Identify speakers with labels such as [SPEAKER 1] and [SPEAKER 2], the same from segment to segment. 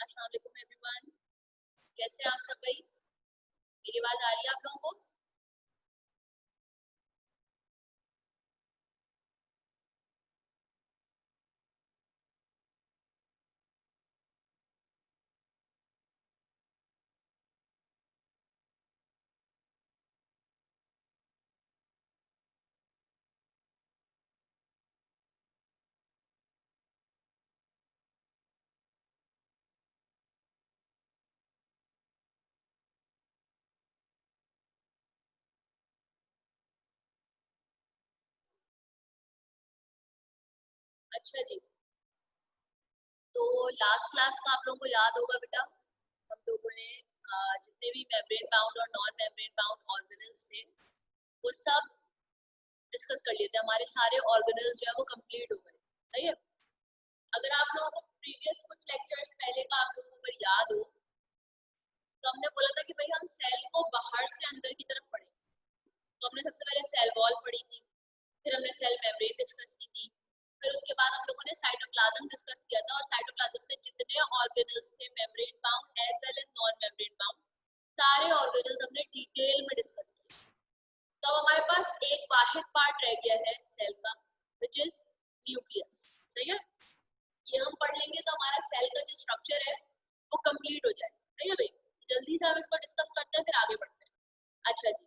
[SPEAKER 1] अस्सलाम वालेकुम एवरीवन। कैसे हैं आप सब भाई? मेरी आवाज आ रही है आप लोगों को? अच्छा जी। तो लास्ट क्लास का आप लोगों को याद होगा बेटा, हम लोगों ने जितने भी मेम्ब्रेन बाउंड और नॉन मेम्ब्रेन बाउंड ऑर्गेनल्स थे वो सब डिस्कस कर लिए थे। हमारे सारे ऑर्गेनल्स जो है वो कंप्लीट हो गए। सही है। अगर आप लोगों को प्रीवियस कुछ लेक्चर्स पहले का आप लोगों को अगर याद हो तो हमने बोला था कि भाई हम सेल को बाहर से अंदर की तरफ पढ़ेंगे। तो हमने सबसे पहले सेल वॉल पढ़ी थी, फिर हमने सेल मेम्ब्रेन डिस्कस की थी, फिर उसके बाद हम लोगों ने साइटोप्लाज्म डिस्कस किया था। और साइटोप्लाज्म में जितने ऑर्गेनल्स थे membrane bound as well as non membrane bound, सारे ऑर्गेनल्स हमने डिटेल में डिस्कस किए। तो अब हमारे पास एक वाहिद पार्ट रह गया है सेल का, विच इज न्यूक्लियस। सही है। ये हम पढ़ लेंगे तो हमारा सेल का जो स्ट्रक्चर है वो कंप्लीट हो जाएगा। सही है भाई। जल्दी से हम इसको डिस्कस करते हैं फिर आगे बढ़ते हैं। अच्छा जी।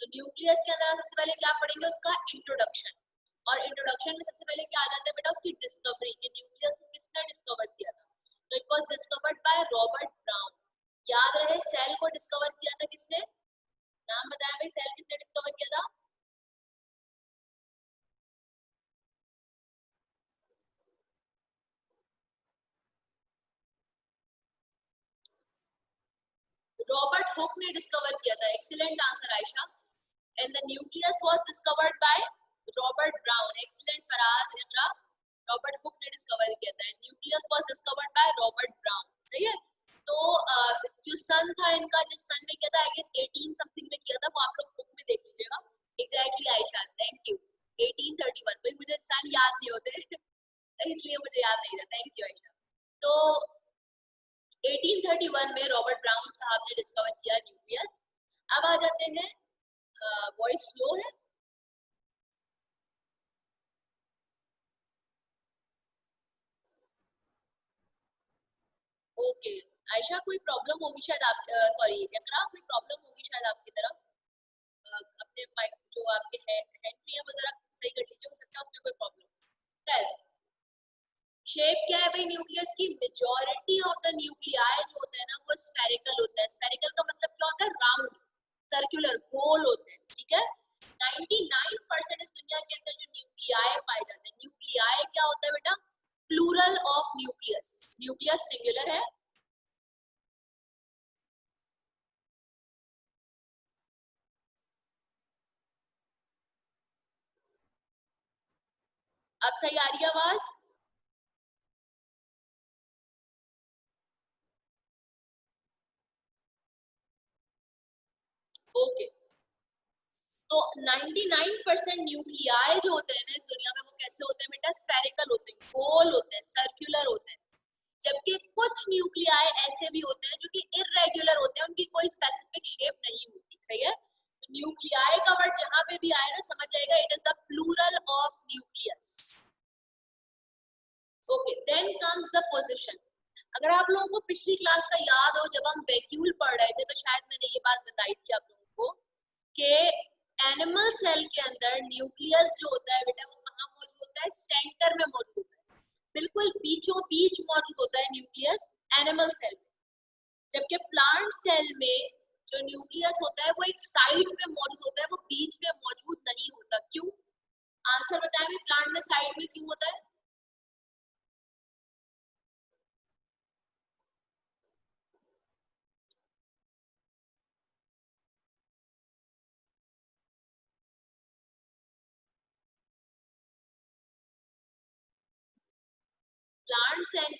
[SPEAKER 1] तो न्यूक्लियस के अंदर सबसे पहले क्या पढ़ेंगे, उसका इंट्रोडक्शन। और इंट्रोडक्शन में सबसे पहले क्या आ जाता है बेटा, उसकी डिस्कवरी कि न्यूक्लियस को किसने डिस्कवर किया था। तो it was discovered by Robert brown. याद रहे सेल को डिस्कवर किया था किसने? नाम बताया भाई, सेल किसने डिस्कवर किया था? रॉबर्ट हुक ने डिस्कवर किया था। Excellent answer Ayesha. And the nucleus was discovered by Robert Brown. Excellent Faraz Iqra. Robert Hooke ने डिस्कवर किया था। Nucleus was discovered by Robert Brown. सही है। तो जो सन था इनका, जिस सन में किया था आई गेस 18 समथिंग में किया था, वो आप लोग बुक में देख लीजिएगा। Exactly Ayesha, thank you. 1831। भाई मुझे सन याद नहीं होते इसलिए मुझे याद नहीं था। Thank you Ayesha. तो 1831 में रॉबर्ट ब्राउन साहब ने डिस्कवर किया न्यूक्लियस। अब आ जाते हैं, वॉइस स्लो है। ओके। आयशा कोई प्रॉब्लम होगी शायद आप, सॉरी इकरा, कोई प्रॉब्लम होगी शायद आपकी तरफ। अपने माइक जो आपके हैंड फ्री है वो जरा सही कर लीजिए, हो सकता है उसमें कोई प्रॉब्लम है। शेप क्या है भाई न्यूक्लियस की? मेजॉरिटी ऑफ द न्यूक्लियाई जो होता है ना वो स्फेरिकल होता है। स्फेरिकल का मतलब क्या होता है? राउंड, सर्कुलर, गोल होते हैं। ठीक है। 99% इस दुनिया के अंदर जो न्यूक्लियाई पाए जाते हैं, न्यूक्लियाई क्या होता है बेटा? Plural of nucleus. Nucleus singular है। अब सही आ रही है आवाज? ओके। तो 99% न्यूक्लियाई जो होते हैं ना इस दुनिया में, वो कैसे होते हैं बेटा? स्फेरिकल होते हैं, गोल होते हैं, सर्कुलर होते हैं। जबकि कुछ न्यूक्लियाई ऐसे भी होते हैं जो कि इरेगुलर होते हैं, उनकी कोई स्पेसिफिक शेप नहीं होती। सही है। न्यूक्लियाई का वर्ड जहां पे भी आए ना समझ जाएगा it is the plural of nucleus. Okay, then comes the position. अगर आप लोगों को पिछली क्लास का याद हो, जब हम वैक्यूल पढ़ रहे थे तो शायद मैंने ये बात बताई थी आप लोगों को कि एनिमल सेल के अंदर न्यूक्लियस जो होता है बेटा वो कहाँ मौजूद होता है? सेंटर में मौजूद होता है। बिल्कुल बीचों बीच मौजूद होता है न्यूक्लियस एनिमल सेल में। जबकि प्लांट सेल में जो न्यूक्लियस होता है वो एक साइड में मौजूद होता है, वो बीच में मौजूद नहीं होता। क्यों? आंसर बताएं। प्लांट में साइड में क्यों होता है? प्लांट सेल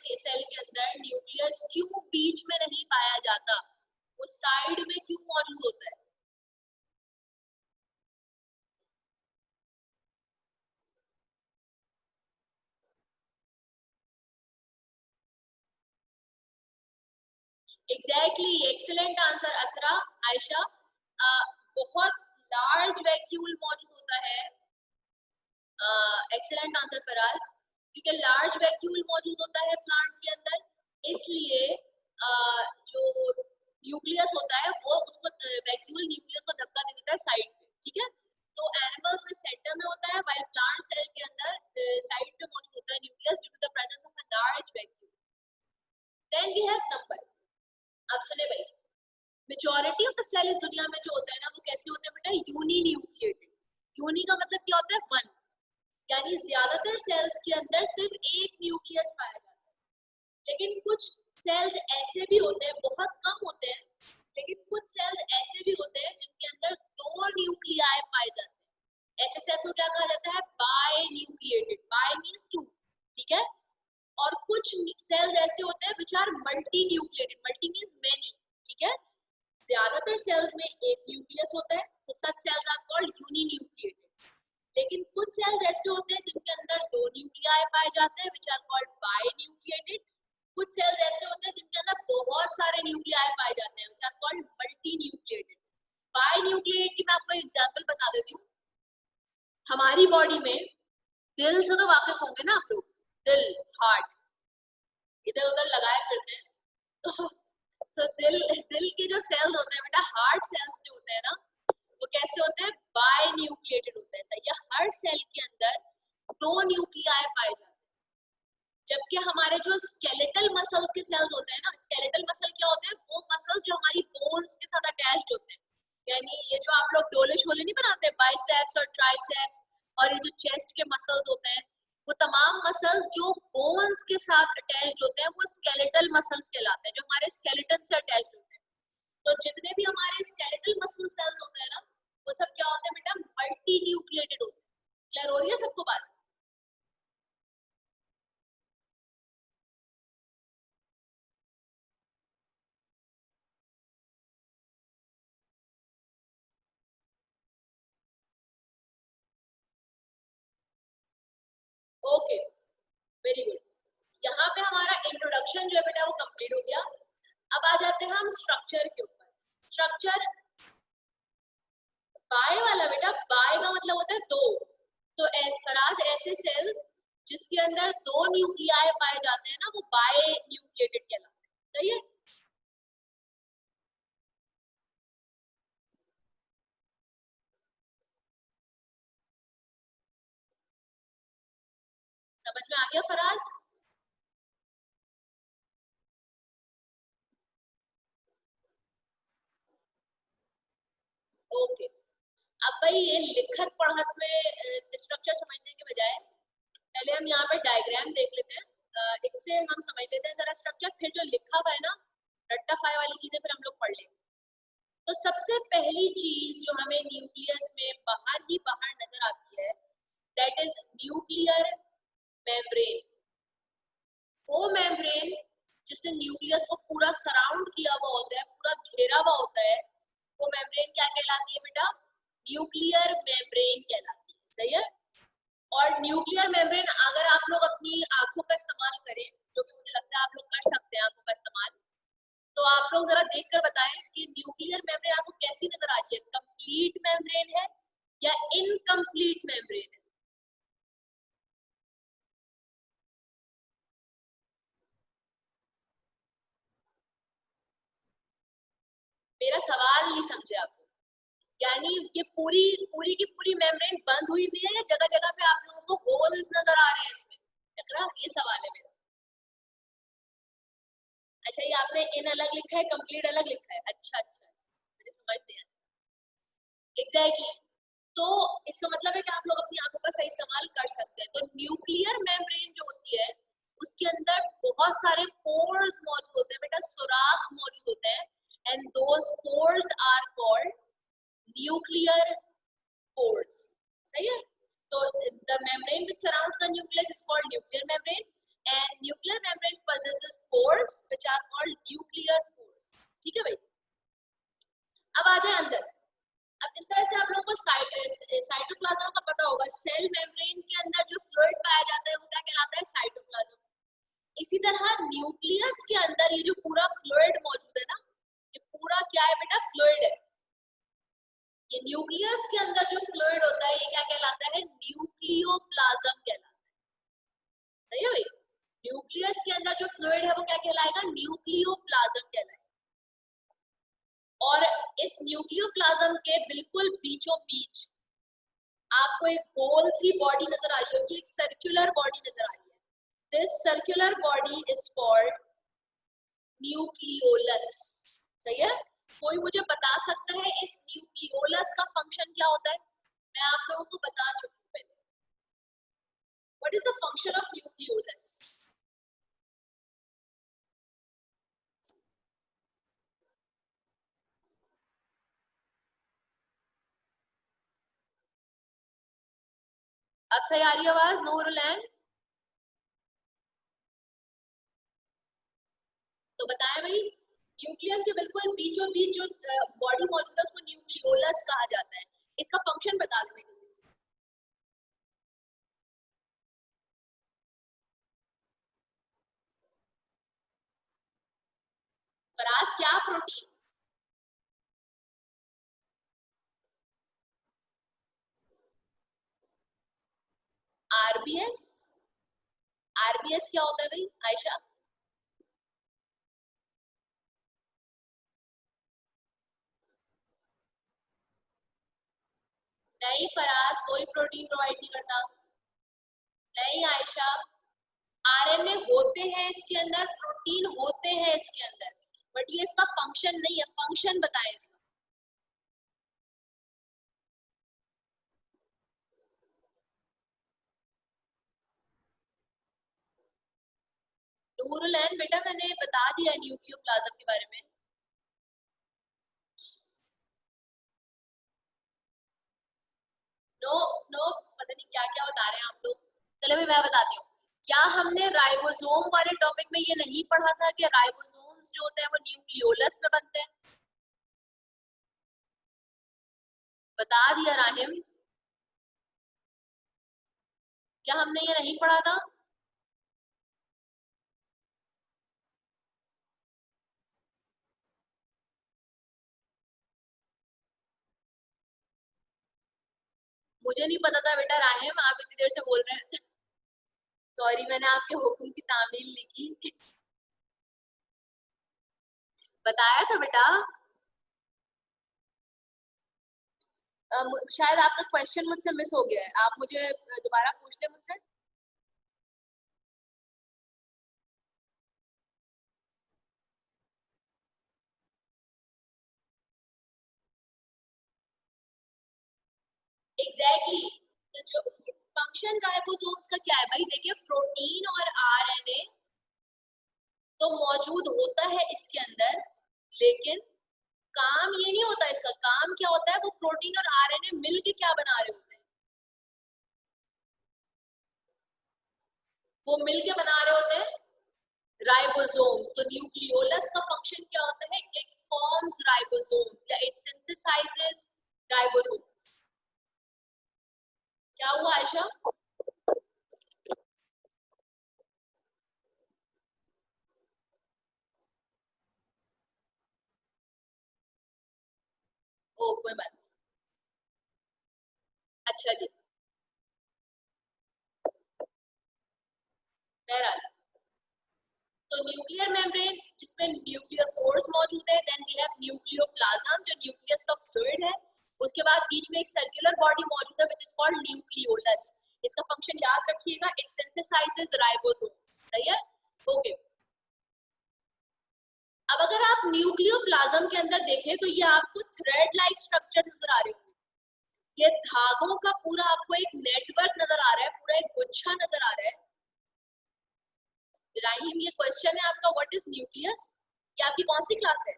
[SPEAKER 1] के अंदर न्यूक्लियस क्यों बीच में नहीं पाया जाता? वो साइड में क्यों मौजूद होता है? एग्जैक्टली, एक्सीलेंट आंसर असरा, आयशा। बहुत लार्ज वैक्यूल मौजूद होता है। एक्सीलेंट आंसर फराज, क्योंकि लार्ज वैक्यूल मौजूद होता है प्लांट के अंदर, इसलिए जो न्यूक्लियस होता है वो उसको वैक्यूल न्यूक्लियस को धक्का दे देता है साइड पे, ठीक है। तो एनिमल्स में सेंटर में होता है, व्हाइल प्लांट सेल के अंदर साइड पे मौजूद होता है nucleus due to the presence of a large vacuole. Then we have number. अब सुने भाई, मेजॉरिटी ऑफ द सेल इस दुनिया में जो होता है ना वो कैसे होते हैं बेटा, यूनी न्यूक्लिएटेड। यूनी का मतलब क्या होता है, वन, यानी ज्यादातर सेल्स के अंदर सिर्फ एक न्यूक्लियस पाया जाता है। लेकिन कुछ सेल्स ऐसे भी होते हैं, बहुत कम होते हैं, लेकिन कुछ सेल्स ऐसे भी होते हैं जिनके अंदर दो न्यूक्लियाई पाए जाते हैं। ऐसे सेल्स को क्या कहा जाता है, binucleated. Bi means two, ठीक है। और कुछ सेल्स ऐसे होते हैं which are multinucleated. Multi means many, ठीक है। ज्यादातर सेल्स में एक न्यूक्लियस होता है, तो such cells are called uni nucleated. लेकिन कुछ सेल्स ऐसे होते हैं जिनके अंदर दो न्यूक्लियाई पाए जाते हैं, which are called binucleated. कुछ सेल्स ऐसे होते हैं जिनके अंदर बहुत सारे न्यूक्लियाई पाए जाते हैं, which are called multinucleated. Binucleated की मैं आपको एग्जांपल बता देती हूँ। हमारी बॉडी में दिल से तो वाकिफ होंगे ना आप लोग, दिल, हार्ट, इधर उधर लगाए फिरते हैं। तो दिल के जो सेल्स होते हैं बेटा, हार्ट सेल्स जो होते हैं ना, वो कैसे होते हैं, बाय न्यूक्लिएटेड होते हैं। सही है, हर सेल के अंदर दो न्यूक्लियाई पाए जाते हैं। जबकि हमारे जो स्केलेटल मसल्स के सेल्स होते हैं ना, स्केलेटल मसल क्या होते हैं, वो मसल्स जो हमारी बोन्स के साथ अटैच्ड होते हैं। यानी ये जो आप लोग डोले शोले नहीं बनाते, बाइसेप्स और ट्राइसेप्स, और ये जो चेस्ट के मसल्स होते हैं, वो तमाम मसल्स जो बोन्स के साथ अटैच्ड होते हैं वो स्केलेटल मसल्स कहलाते हैं, जो हमारे स्केलेटन से अटैच्ड होते हैं। तो जितने भी हमारे स्केलेटल मसल सेल्स होते हैं ना, वो सब क्या होते हैं बेटा, मल्टी न्यूक्लिएटेड होते हैं। क्लियर हो रही है सबको बात? Okay, very good. यहाँ पे हमारा इंट्रोडक्शन जो है बेटा वो कंप्लीट हो गया। अब आ जाते हैं हम स्ट्रक्चर के ऊपर। स्ट्रक्चर बाय वाला बेटा, बाय का मतलब होता है दो। तो फराज ऐसे सेल्स जिसके अंदर दो न्यूक्लियाई पाए जाते हैं ना, वो बाय न्यूक्लिएटेड कहलाते हैं। सही है। समझ में आ गया फराज? ओके। अब भाई ये लिखत पढ़त में स्ट्रक्चर समझने के बजाय पहले हम यहाँ पे डायग्राम देख लेते हैं। इससे हम समझ लेते हैं जरा स्ट्रक्चर, फिर जो लिखा हुआ है ना रट्टा फाई वाली चीजें फिर हम लोग पढ़ लेंगे। तो सबसे पहली चीज जो हमें न्यूक्लियस में बाहर ही बाहर नजर आती है, दैट इज न्यूक्लियर मेम्ब्रेन। वो मेम्ब्रेन जिसने न्यूक्लियस को पूरा सराउंड किया हुआ होता है, पूरा घेरा हुआ होता है, वो मेम्ब्रेन क्या कहलाती है बेटा, न्यूक्लियर मेम्ब्रेन कहलाती है। सही है। और न्यूक्लियर मेम्ब्रेन अगर आप लोग अपनी आंखों का इस्तेमाल करें, जो कि मुझे लगता है आप लोग कर सकते हैं आंखों का इस्तेमाल, तो आप लोग जरा देखकर बताएं कि न्यूक्लियर मेम्ब्रेन आपको कैसी नजर आ रही है, कंप्लीट मेम्ब्रेन है या इनकम्प्लीट मेम्ब्रेन है? मेरा सवाल नहीं समझे आप? यानी ये पूरी पूरी की पूरी मेम्ब्रेन बंद हुई भी है या जगह जगह पे आप लोगों को होल्स नजर आ रहे हैं इसमें? चक्रा, ये सवाल है मेरा। अच्छा, ये आपने इन अलग लिखा है, कंप्लीट अलग लिखा है। अच्छा अच्छा अच्छा, मुझे समझ नहीं आया। एग्जैक्टली। तो इसका मतलब है कि आप लोग अपनी आंखों का सही इस्तेमाल कर सकते हैं। तो न्यूक्लियर मेम्ब्रेन जो होती है उसके अंदर बहुत सारे पोर्स मौजूद होते हैं बेटा, सुराख मौजूद होते हैं, and those pores are called nuclear pores. सही है। तो the membrane which surrounds the nucleus is called nuclear membrane, and nuclear membrane possesses pores which are called nuclear pores। ठीक है भाई। अब आ जाए अंदर। अब जिस तरह से आप लोगों को साइटोप्लाज्म का पता होगा, सेल मेम्ब्रेन के अंदर जो फ्लूइड पाया जाता है वो क्या कहलाता है, साइटोप्लाज्म। इसी तरह न्यूक्लियस के अंदर ये जो पूरा फ्लूइड मौजूद है ना, ये पूरा क्या है बेटा, फ्लूइड है। ये न्यूक्लियस के अंदर जो फ्लूइड होता है ये क्या कहलाता है, न्यूक्लियोप्लाज्म कहलाता है। सही है भाई, न्यूक्लियस के अंदर जो फ्लूइड है वो क्या कहलाएगा, न्यूक्लियोप्लाज्म कहलाएगा। और इस न्यूक्लियोप्लाज्म के बिल्कुल बीचों बीच आपको एक गोल सी बॉडी नजर आई होगी, एक सर्कुलर बॉडी नजर आई है। This circular body is called nucleolus. सही है, कोई मुझे बता सकता है इस न्यूक्लियोलस का फंक्शन क्या होता है? मैं आप लोगों को बता चुकी हूँ पहले। What is the function of nucleolus? अब सही आ रही है आवाज नूरुलैन? तो बताएं भाई, न्यूक्लियस के बिल्कुल बीचों बीच जो बॉडी मौजूद है उसको न्यूक्लियोलस कहा जाता है। इसका फंक्शन बता दो जल्दी से। फराज क्या प्रोटीन? आरबीएस। आरबीएस क्या होता है भाई आयशा? नहीं फराज, कोई प्रोटीन प्रोवाइड नहीं करता। नहीं आयशा, आरएनए होते हैं इसके अंदर, प्रोटीन होते हैं इसके अंदर, बट ये इसका फंक्शन नहीं है। फंक्शन बताएं इसका। नूरुलैन बेटा मैंने बता दिया न्यूक्लियोप्लाज्म के बारे में। नो नो, पता नहीं क्या क्या बता रहे हैं आप लोग। चलो भाई मैं बताती हूँ। क्या हमने राइबोसोम वाले टॉपिक में ये नहीं पढ़ा था कि राइबोसोम्स जो होते हैं वो न्यूक्लियोलस में बनते हैं? बता दिया राहिम। क्या हमने ये नहीं पढ़ा था? मुझे नहीं पता था बेटा राहिम, आप इतनी देर से बोल रहे हैं। सॉरी, मैंने आपके हुक्म की तामील लिखी। बताया था बेटा। शायद आपका क्वेश्चन मुझसे मिस हो गया है, आप मुझे दोबारा पूछ ले मुझसे। Exactly exactly. तो जो फंक्शन राइबोसोम्स का क्या है भाई, देखिए प्रोटीन और आरएनए तो मौजूद होता है इसके अंदर, लेकिन काम ये नहीं होता। इसका काम क्या होता है, वो प्रोटीन और आरएनए मिलके क्या बना रहे होते हैं, वो मिलके बना रहे होते हैं राइबोसोम्स। तो न्यूक्लियोलस का फंक्शन क्या होता है, इट फॉर्म्स राइबोसोम्स या इट सिंथेसाइजेस राइबोसोम्स। क्या हुआ आयशा? ओ कोई बात नहीं। अच्छा जी, बहरहाल तो न्यूक्लियर मेम्ब्रेन जिसमें न्यूक्लियर पोर्स मौजूद है, देन वी हैव न्यूक्लियोप्लाज्म जो न्यूक्लियस का फ्लूइड है। उसके बाद बीच में एक सर्कुलर बॉडी मौजूद है व्हिच इज कॉल्ड न्यूक्लियोलस। इसका फंक्शन याद रखिएगा, इट सिंथेसाइजेस राइबोसोम्स। सही है, ओके। अब अगर आप न्यूक्लियोप्लाज्म के अंदर देखें तो ये आपको थ्रेड लाइक स्ट्रक्चर नजर आ रहे होंगे। ये धागों का पूरा आपको एक नेटवर्क नजर आ रहा है, पूरा एक गुच्छा नजर आ रहा है। राहिम ये क्वेश्चन है आपका, व्हाट इज न्यूक्लियस? ये आपकी कौन सी क्लास है?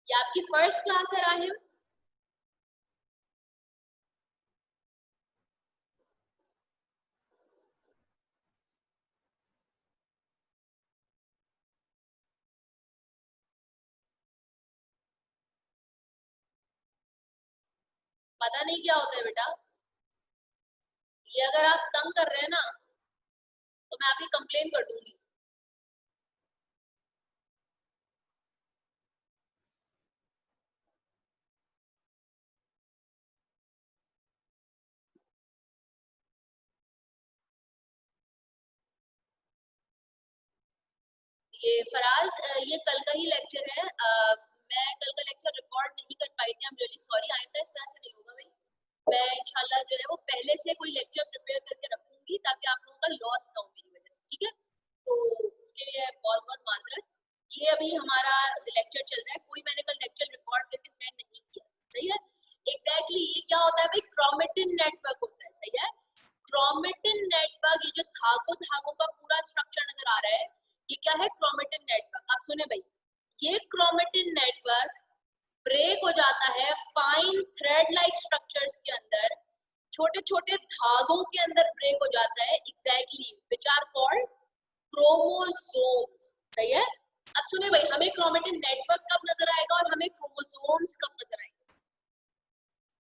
[SPEAKER 1] ये आपकी फर्स्ट क्लास है राहिम? पता नहीं क्या होता है बेटा, ये अगर आप तंग कर रहे हैं ना तो मैं आपकी कंप्लेन कर दूंगी। ये फराज, ये कल का ही लेक्चर है। मैं कल का लेक्चर रिकॉर्ड नहीं कर पाई थी, आई एम रियली सॉरी। आइंदा इस तरह से नहीं होगा भाई। मैं इंशाल्लाह जो है वो पहले से कोई लेक्चर प्रिपेयर करके रखूंगी ताकि आप लोगों का लॉस ना हो मेरी वजह से, ठीक है? तो उसके लिए बहुत बहुत माजरत। ये अभी हमारा लेक्चर चल रहा है, कोई मैंने कल लेक्चर रिकॉर्ड करके सेंड नहीं किया, सही है? एग्जैक्टली ये क्या होता है भाई, क्रोमेटिन नेटवर्क होता है, सही है? क्रोमेटिन नेटवर्क, ये जो धागों धागों का पूरा स्ट्रक्चर नजर आ रहा है, ये क्या है? Chromatin network. आप सुने भाई, ये क्रोमेटिन नेटवर्क ब्रेक हो जाता है फाइन थ्रेड लाइक स्ट्रक्चर्स के अंदर, छोटे छोटे धागों के अंदर ब्रेक हो जाता है, exactly which are called chromosomes, सही है? अब सुने भाई, हमें क्रोमेटिन नेटवर्क कब नजर आएगा और हमें क्रोमोसोम्स कब नजर आएगा?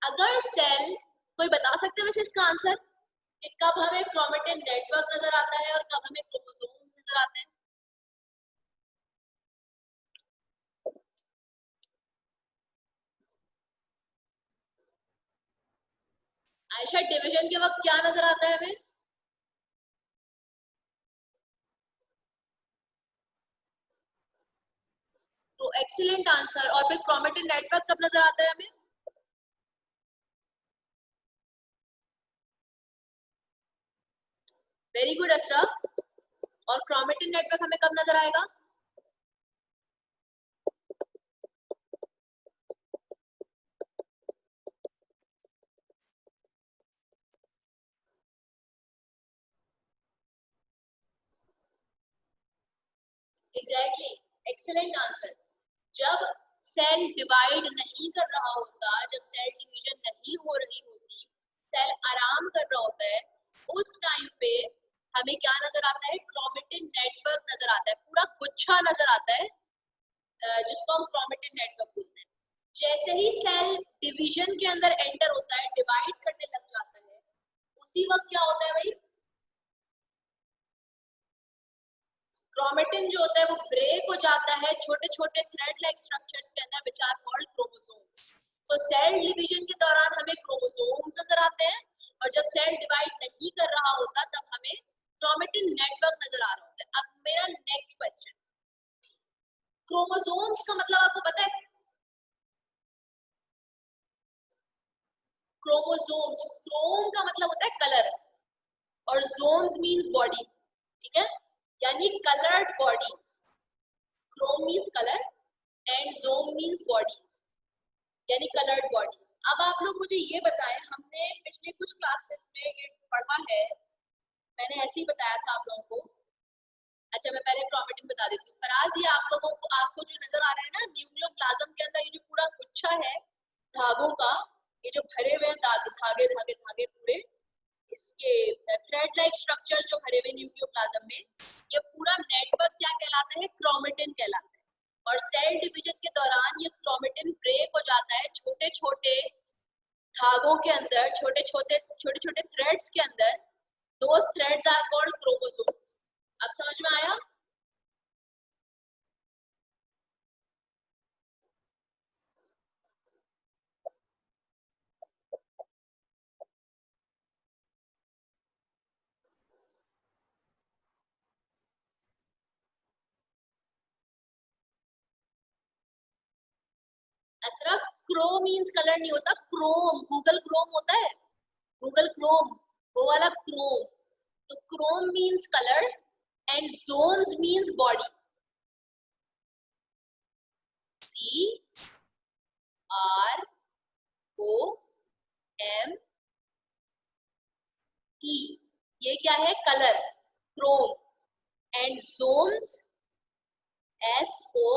[SPEAKER 1] अगर सेल, कोई बता सकते हैं वैसे इसका आंसर कि कब हमें क्रोमेटिन नेटवर्क नजर आता है और कब हमें क्रोमोसोम्स नजर आते हैं? आयशा, डिवीजन के वक्त क्या नजर आता है हमें? तो एक्सीलेंट आंसर। और फिर क्रोमेटिन नेटवर्क कब नजर आता है हमें? वेरी गुड असरा। और क्रोमेटिन नेटवर्क हमें कब नजर आएगा? Exactly, excellent answer. जब सेल डिवाइड नहीं कर रहा होता, जब सेल डिवीजन नहीं हो रही होती, सेल आराम कर रहा होता है, उस टाइम पे हमें क्या नजर आता है? क्रोमेटिन नेटवर्क नजर आता है, पूरा गुच्छा नजर आता है, जिसको हम क्रोमेटिन नेटवर्क बोलते हैं। जैसे ही सेल डिवीजन के अंदर एंटर होता है, डिवाइड करने लग जाता है, उसी वक्त क्या होता है भाई? क्रोमेटिन जो होता है वो ब्रेक हो जाता है छोटे छोटे थ्रेड लाइक स्ट्रक्चर्स के अंदर, विच आर कॉल्ड क्रोमोसोम्स। तो सेल डिवीजन के दौरान हमें क्रोमोसोम्स नजर आते हैं, और जब सेल डिवाइड नहीं कर रहा होता तब हमें क्रोमेटिन नेटवर्क नजर आ रहा होता है। अब मेरा नेक्स्ट क्वेश्चन, क्रोमोसोम्स का मतलब आपको पता है? क्रोमोसोम्स, क्रोम का मतलब होता है कलर, और जोन्स मींस बॉडी, ठीक है? यानी coloured bodies. Chrome means colour and जोम मींस बॉडीज, यानी कलर्ड बॉडीज। अब आप लोग मुझे ये बताएं, हमने पिछले कुछ क्लासेस में ये पढ़ा है, मैंने ऐसे ही बताया था आप लोगों को। अच्छा, मैं पहले क्रोमेटिन बता देती हूँ। फराज, ये आप लोगों को, आपको जो नजर आ रहा है ना न्यूक्लियोप्लाज्म के अंदर, ये जो पूरा गुच्छा है धागों का, ये जो भरे हुए धागे धागे धागे धागे पूरे, इसके थ्रेड लाइक स्ट्रक्चर जो भरे हुए न्यूक्लियोप्लाज्म में, ये पूरा नेटवर्क क्या कहलाता है? क्रोमेटिन कहलाता है। और सेल डिवीजन के दौरान ये क्रोमेटिन ब्रेक हो जाता है छोटे छोटे धागों के अंदर, छोटे छोटे छोटे छोटे थ्रेड्स के अंदर। दोस थ्रेड्स आर कॉल्ड क्रोमोसोम्स। अब समझ में आया? असरा, क्रो मींस कलर नहीं होता, क्रोम, गूगल क्रोम होता है, गूगल क्रोम, वो वाला क्रोम। तो chrome means colour and somes means body. C R O M E, ये क्या है? Colour, chrome. And somes, S O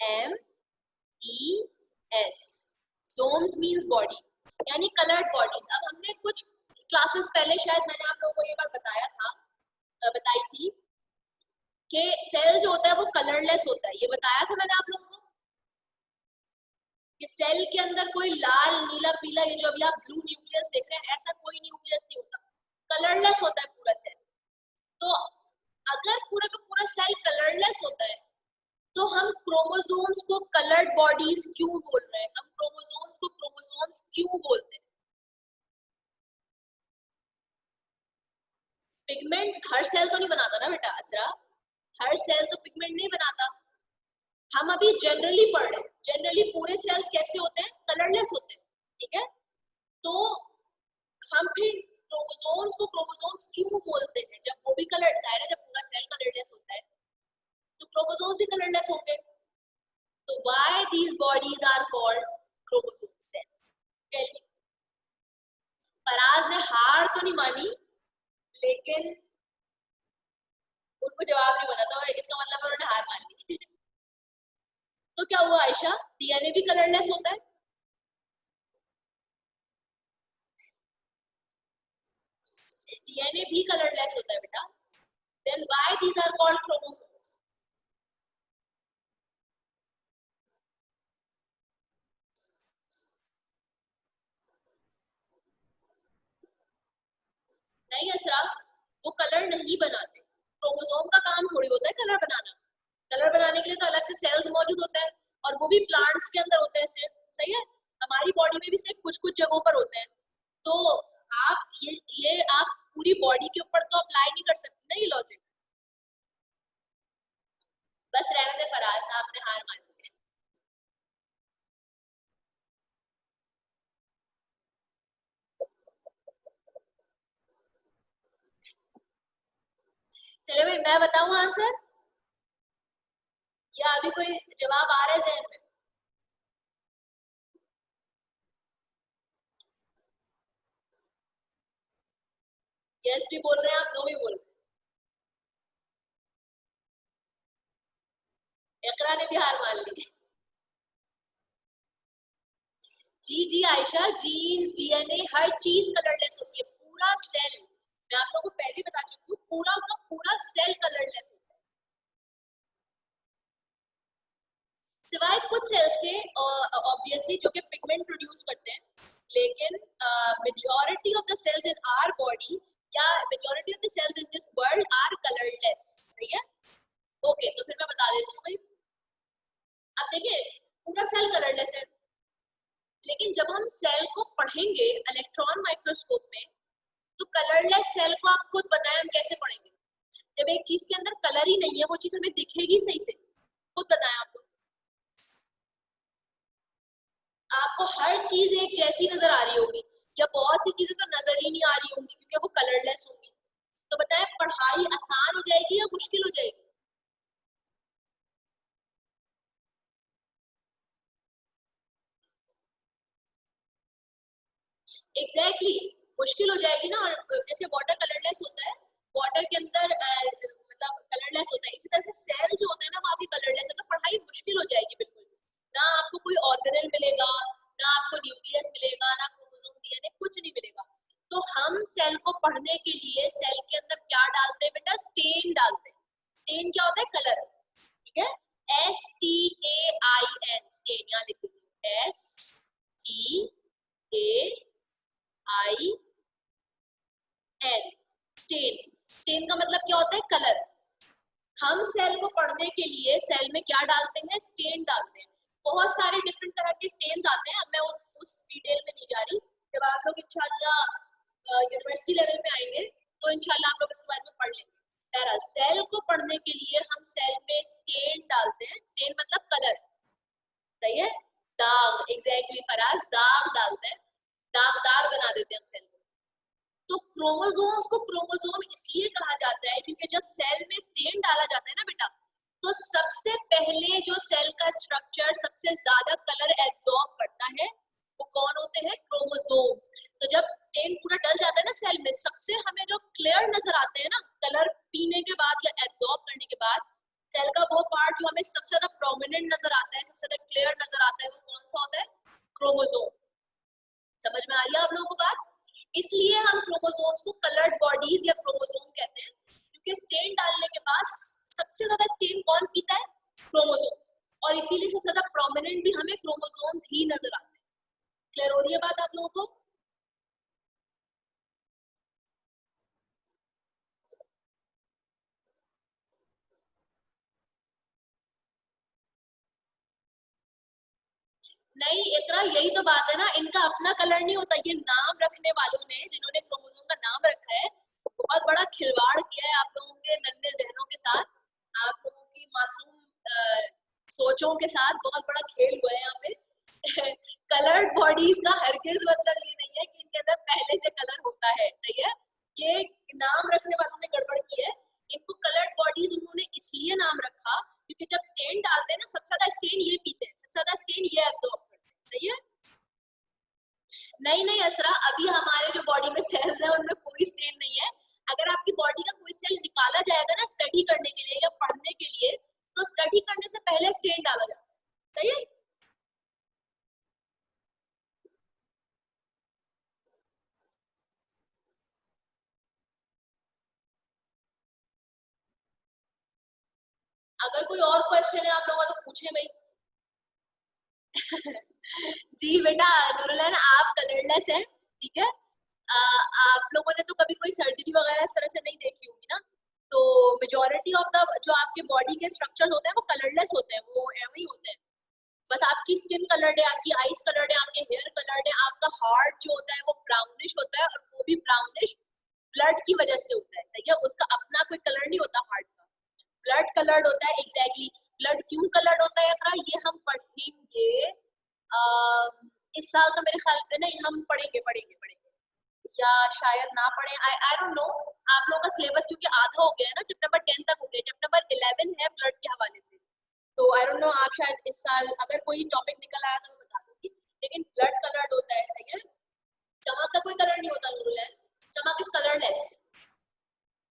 [SPEAKER 1] M E S, somes means body, यानी कलर्ड बॉडीज। अब हमने कुछ क्लासेस पहले शायद मैंने आप लोगों को ये बात बताया था, बताई थी कि सेल जो होता है वो कलरलेस होता है, ये बताया था मैंने आप लोगों को। कि सेल के अंदर कोई लाल नीला पीला, ये जो अभी आप ब्लू न्यूक्लियस देख रहे हैं, ऐसा कोई न्यूक्लियस नहीं होता, कलरलेस होता है पूरा सेल। तो अगर पूरा का पूरा सेल कलरलेस होता है तो हम क्रोमोसोम्स को कलर्ड बॉडीज क्यों बोल रहे हैं, हम क्रोमोसोम्स को क्रोमोसोम्स क्यों बोलते हैं? पिगमेंट हर सेल तो नहीं बनाता ना बेटा असरा, हर सेल तो पिगमेंट नहीं बनाता। हम अभी जनरली पढ़ रहे हैं, जनरली पूरे सेल्स कैसे होते हैं, कलरलेस होते हैं, ठीक है। तो हम फिर क्रोमोसोम्स को क्रोमोसोम्स क्यों बोलते हैं, जब वो भी कलर, जाहिर है जब पूरा सेल कलरलेस होता है तो क्रोमोसोम्स भी कलरलेस होंगे। तो why these bodies are called chromosomes then? Tell me. Faraz ने हार तो नहीं मानी, लेकिन उनको जवाब नहीं पता, तो इसका मतलब उन्होंने हार मान ली। तो क्या हुआ आयशा, डीएनए भी कलरलेस होता है? डीएनए भी कलरलेस होता है बेटा। Then why these are called chromosomes? नहीं असरा, वो कलर नहीं बनाते, क्रोमोसोम का काम थोड़ी होता है कलर बनाना। कलर बनाने के लिए तो अलग से सेल्स मौजूद होते हैं, और वो भी प्लांट्स के अंदर होते हैं सिर्फ, सही है। हमारी बॉडी में भी सिर्फ कुछ कुछ जगहों पर होते हैं। तो आप ये आप पूरी बॉडी के ऊपर तो अप्लाई नहीं कर सकते ना ये लॉजिक। बस रहने दे फराज, आपने हार मान ली। चलो भाई मैं बताऊं आंसर, या अभी कोई जवाब आ रहा है जहन में? यस भी बोल रहे हैं आप, नो भी बोल रहे हैं? इकरा ने भी हार मान ली। जी जी आयशा, जीन्स डीएनए हर चीज कलरलेस होती है, पूरा सेल। मैं आप लोगों को पहले बता चुकी हूँ, पूरा का पूरा सेल कलरलेस होता है, सिवाय कुछ सेल्स के ऑब्वियसली जो कि पिगमेंट प्रोड्यूस करते हैं। लेकिन majority of the cells in our body या majority of the cells in this world are colourless, सही है। ओके, तो फिर मैं बता देती हूँ भाई। अब देखिए, पूरा सेल कलरलेस है, लेकिन जब हम सेल को पढ़ेंगे इलेक्ट्रॉन माइक्रोस्कोप में, तो कलरलेस सेल को आप खुद बताएं हम कैसे पढ़ेंगे। जब एक चीज के अंदर कलर ही नहीं है, वो चीज हमें दिखेगी सही से, खुद बताएं आपको। आपको हर चीज एक जैसी नजर आ रही होगी, या बहुत सी चीजें तो नजर ही नहीं आ रही होंगी क्योंकि वो कलरलेस होंगी। तो बताएं पढ़ाई आसान हो जाएगी या मुश्किल हो जाएगी? एग्जैक्टली exactly, मुश्किल हो जाएगी ना। और जैसे वाटर कलरलेस होता है, वाटर के अंदर मतलब कलरलेस होता है, इसी तरह से सेल जो होता है ना, वहाँ भी कलरलेस है, तो पढ़ाई मुश्किल हो जाएगी बिल्कुल। ना आपको कोई ऑर्गेनेल मिलेगा, ना आपको न्यूक्लियस मिलेगा, ना क्रोमोसोम डीएनए, कुछ नहीं मिलेगा। तो हम सेल को पढ़ने के लिए सेल के अंदर क्या डालते हैं बेटा, स्टेन डालते हैं। स्टेन क्या होता है, कलर, ठीक है। STAIN, स्टेन, यहाँ लिख दीजिए, STAIN, स्टेन। स्टेन का मतलब क्या होता है, कलर। हम सेल को पढ़ने के लिए सेल में क्या डालते हैं, स्टेन डालते हैं। बहुत सारे डिफरेंट तरह के स्टेन्स आते हैं, अब मैं उस डिटेल में नहीं जा रही। जब आप लोग इंशाल्लाह यूनिवर्सिटी लेवल पे आएंगे तो इंशाल्लाह आप लोग इसके बारे में पढ़ लेंगे। बहरहाल सेल को पढ़ने के लिए हम सेल में स्टेन डालते हैं, स्टेन मतलब कलर, सही है। दाग, एग्जैक्टली फराज, दाग डालते हैं, दागदार बना देते हैं हम सेल को। तो क्रोमोसोम्स को क्रोमोसोम इसलिए कहा जाता है क्योंकि जब सेल में स्टेन डाला जाता है ना बेटा, तो सबसे पहले जो सेल का स्ट्रक्चर सबसे ज्यादा कलर एब्सॉर्ब करता है, वो कौन होते हैं, क्रोमोसोम्स। तो जब स्टेन पूरा डल जाता है ना सेल में, सबसे हमें जो क्लियर नजर आते हैं ना कलर पीने के बाद या एब्सॉर्ब करने के बाद, सेल का वो पार्ट जो हमें सबसे ज्यादा प्रोमिनेंट नजर आता है, सबसे ज्यादा क्लियर नजर आता है, वो कौन सा होता है, क्रोमोसोम। समझ में आ रही है आप लोगों को बात? इसलिए हम क्रोमोसोम्स को कलर्ड बॉडीज या क्रोमोसोम कहते हैं, क्योंकि स्टेन डालने के बाद सबसे ज्यादा स्टेन कौन पीता है, क्रोमोसोम्स। और इसीलिए सबसे ज्यादा प्रोमिनेंट भी हमें क्रोमोसोम्स ही नजर आते हैं। क्लियर हो रही है बात आप लोगों को? नहीं इकरा, यही तो बात है ना, इनका अपना कलर नहीं होता, ये नाम रखने वालों ने, जिन्होंने क्रोमोसोम का नाम रखा है, बहुत बड़ा खिलवाड़ किया है आप लोगों के नन्हे जहनों के साथ, आप लोगों की मासूम सोचों के साथ बहुत बड़ा खेल हुआ है यहाँ पे। कलर्ड बॉडीज का हरगिज मतलब ये नहीं है कि इनके अंदर पहले से कलर होता है, सही है? ये नाम रखने वालों ने गड़बड़ की है। इनको कलर्ड बॉडीज उन्होंने इसलिए नाम रखा क्योंकि जब स्टेन डालते हैं ना, सबसे ज्यादा स्टेन ये पीते हैं, सबसे ज्यादा स्टेन ये एब्जॉर्ब करते हैं, सही है? नहीं नहीं असरा, अभी हमारे जो बॉडी में सेल्स है उनमें कोई स्टेन नहीं है। अगर आपकी बॉडी का कोई सेल निकाला जाएगा ना स्टडी करने के लिए या पढ़ने के लिए, तो स्टडी करने से पहले स्टेन डाला जाता है, सही है? अगर कोई और क्वेश्चन है आप लोगों का तो पूछे भाई। जी बेटा नूरुलन, आप कलरलेस हैं, ठीक है? आप लोगों ने तो कभी कोई सर्जरी वगैरह इस तरह से नहीं देखी होगी ना, तो मेजोरिटी ऑफ द जो आपके बॉडी के स्ट्रक्चर होते हैं वो कलरलेस होते हैं, वो एवं ही होते हैं। बस आपकी स्किन कलर्ड है, आपकी आईज कलर्ड है, आपके हेयर कलर्ड है, आपका हार्ट जो होता है वो ब्राउनिश होता है, और वो भी ब्राउनिश ब्लड की वजह से होता है, सही है? उसका अपना कोई कलर नहीं होता हार्ट का, ब्लड कलर्ड होता है, एग्जैक्टली exactly. ब्लड क्यों कलर्ड होता है अकरा, ये हम पढ़ेंगे इस साल, तो मेरे ख्याल पे नहीं, हम पढ़ेंगे या शायद ना पढ़े, आई आई डोंट नो। आप लोगों का सिलेबस क्योंकि आधा हो गया है ना, चैप्टर नंबर 10 तक हो गया, चैप्टर नंबर 11 है ब्लड के हवाले से, तो आई डोंट नो, आप शायद इस साल अगर कोई टॉपिक निकल आया तो मैं बता दूंगी, लेकिन ब्लड कलर्ड होता है, सही है? चमक का कोई कलर नहीं होता नूरुलैन, चमक इज कलरलेस,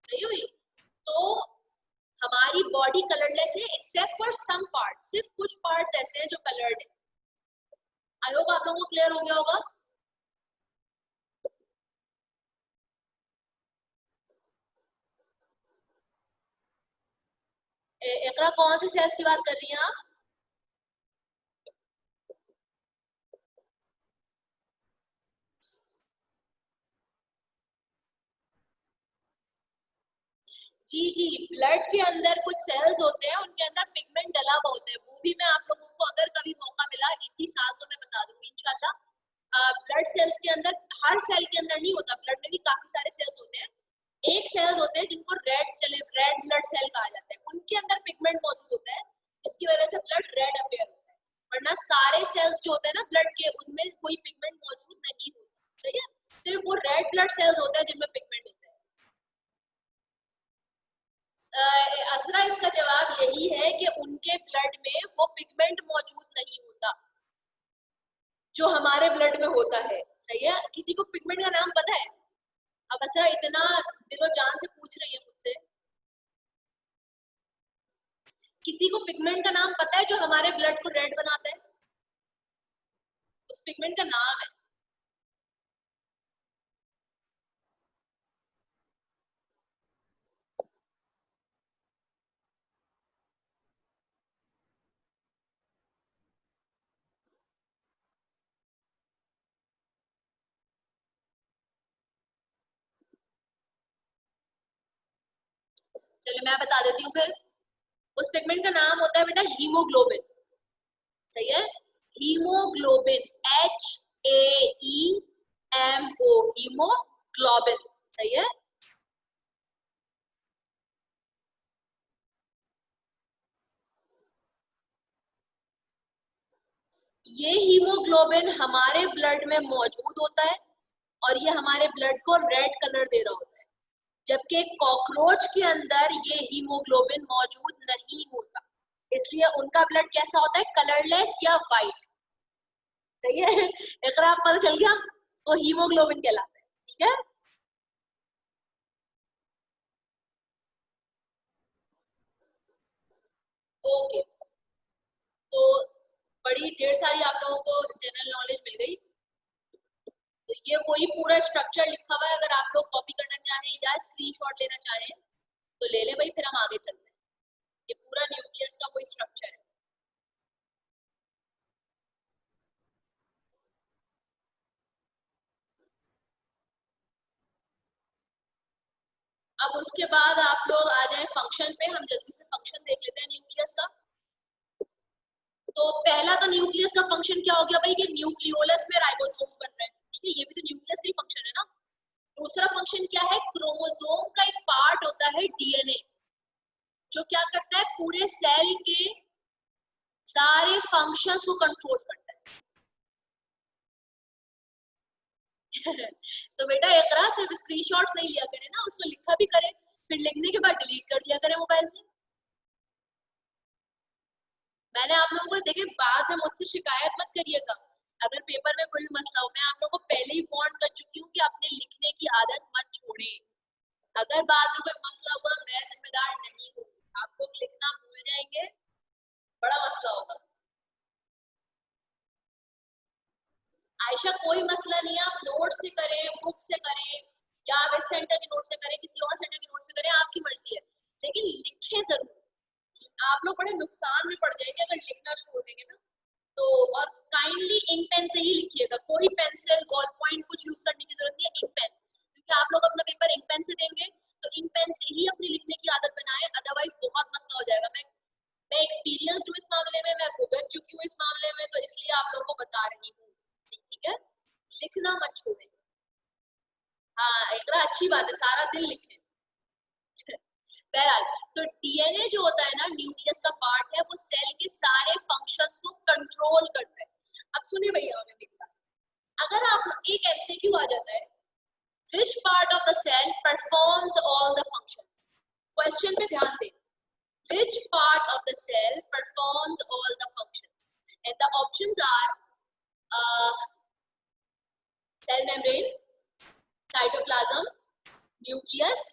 [SPEAKER 1] सही हुई? तो हमारी बॉडी कलरलेस है एक्सेप्ट फॉर सम पार्ट, सिर्फ कुछ पार्ट्स ऐसे हैं जो कलर्ड है। आई होप आप लोगों को क्लियर हो गया होगा। एकरा कौन से सेल्स की बात कर रही हैं आप? जी जी, ब्लड के अंदर कुछ सेल्स होते हैं, उनके अंदर पिगमेंट डला हुआ होता है, वो भी मैं आप लोगों को अगर कभी मौका मिला इसी साल तो मैं बता दूंगी इंशाल्लाह। ब्लड सेल्स के अंदर, हर सेल के अंदर नहीं होता, ब्लड में भी काफी सारे सेल्स होते हैं, एक सेल्स होते हैं जिनको रेड ब्लड सेल कहा जाता है, उनके अंदर पिगमेंट मौजूद होता है, इसकी वजह से ब्लड रेड अपेयर होता है, वरना सारे सेल्स जो होते हैं ना ब्लड के, उनमें कोई पिगमेंट मौजूद नहीं होता, सही है? सिर्फ वो रेड ब्लड सेल्स होते हैं जिनमें पिगमेंट होता है। असरा, इसका जवाब यही है कि उनके ब्लड में वो पिगमेंट मौजूद नहीं होता जो हमारे ब्लड में होता है, सही है? किसी को पिगमेंट का नाम पता है? अब असरा इतना दिलो जान से पूछ रही है मुझसे, किसी को पिगमेंट का नाम पता है जो हमारे ब्लड को रेड बनाता है? उस पिगमेंट का नाम है। चलिए मैं बता देती हूँ फिर, उस पिगमेंट का नाम होता है बेटा हीमोग्लोबिन, सही है? हीमोग्लोबिन, HAEMO, हीमोग्लोबिन, सही है? ये हीमोग्लोबिन हमारे ब्लड में मौजूद होता है और ये हमारे ब्लड को रेड कलर दे रहा होता है, जबकि कॉकरोच के अंदर ये हीमोग्लोबिन मौजूद नहीं होता, इसलिए उनका ब्लड कैसा होता है, कलरलेस या वाइट, सही है? इकरा पता चल गया, तो हीमोग्लोबिन कहलाता है, ठीक है? ओके, तो बड़ी ढेर सारी आप लोगों को जनरल नॉलेज मिल गई, तो ये वही पूरा स्ट्रक्चर लिखा हुआ है, अगर आप लोग कॉपी करना चाहें या स्क्रीनशॉट लेना चाहें तो ले ले भाई, फिर हम आगे चलते हैं। ये पूरा न्यूक्लियस का कोई स्ट्रक्चर है। अब उसके बाद आप लोग आ जाए फंक्शन पे, हम जल्दी से फंक्शन देख लेते हैं न्यूक्लियस का। तो पहला तो न्यूक्लियस का फंक्शन क्या हो गया भाई, कि न्यूक्लियोलस में राइबोसोम्स बन रहे हैं, ठीक है, ये भी तो न्यूक्लियस का ही फंक्शन है ना। दूसरा फंक्शन क्या है, क्रोमोसोम का एक पार्ट होता है डीएनए, जो क्या करता है, पूरे सेल के सारे फंक्शंस को कंट्रोल करता है। तो बेटा एकरा सिर्फ स्क्रीनशॉट्स नहीं लिया करें ना, उसको लिखा भी करें, फिर लिखने के बाद डिलीट कर दिया करें मोबाइल से। मैंने आप लोगों को देखे, बाद में मुझसे शिकायत मत करिएगा अगर पेपर में कोई भी मसला हो। मैं आप लोगों को पहले ही वार्न कर चुकी हूँ कि अपने लिखने की आदत मत छोड़े। अगर बाद में कोई मसला हुआ, मैं जिम्मेदार नहीं हूँ, आप लोग लिखना भूल जाएंगे, बड़ा मसला होगा। आयशा कोई मसला नहीं है, आप नोट से करें, बुक से करें, या आप इस सेंटर के नोट से करें, किसी और सेंटर के नोट से करें, आपकी मर्जी है, लेकिन लिखें जरूर। आप लोग बड़े नुकसान में पड़ जाएंगे अगर लिखना छोड़ देंगे ना। तो और काइंडली इंक पेन से ही लिखिएगा, कोई पेंसिल बॉल पॉइंट कुछ यूज करने की जरूरत नहीं है, इंक पेन, क्योंकि आप लोग अपना पेपर इंक पेन से देंगे, तो इंक पेन से ही अपनी लिखने की आदत बनाए, अदरवाइज बहुत मसला हो जाएगा। मैं एक्सपीरियंस्ड हूँ इस मामले में, मैं भुगत चुकी हूँ इस मामले में, तो इसलिए आप लोगों को बता रही हूँ, ठीक है, लिखना मत छोड़े। हाँ एक अच्छी बात है, सारा दिन लिखे। बहरहाल, तो डीएनए जो होता है ना, न्यूक्लियस का पार्ट है, वो सेल के सारे फंक्शंस को कंट्रोल करता है। अब सुनिए भैया, हमें मेरी बात, अगर आप एक एमसीक्यू आ जाता है, which part of the cell performs all the functions, question पे ध्यान दें, which part of the cell performs all the functions, and the options are cell membrane, cytoplasm, nucleus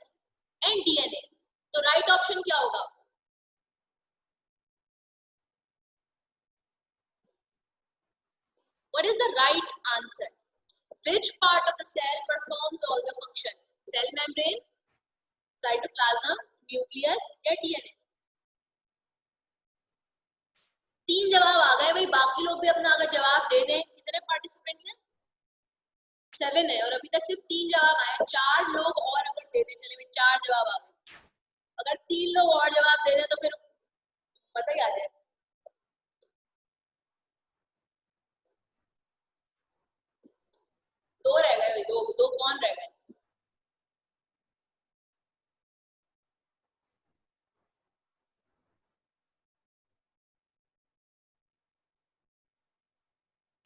[SPEAKER 1] and DNA। तो राइट ऑप्शन क्या होगा? What is the right answer? Which part of the cell performs all the function? Cell membrane, cytoplasm, nucleus या DNA? तीन जवाब आ गए भाई, बाकी लोग भी अपना अगर जवाब दे दें। कितने पार्टिसिपेंट्स हैं? 7 है, और अभी तक सिर्फ 3 जवाब आए। 4 लोग और अगर दे दें, चले भाई 4 जवाब आ गए, अगर 3 लोग और जवाब दे दें तो फिर मजा ही आ जाए। दो रह गए, दो दो कौन रह गए?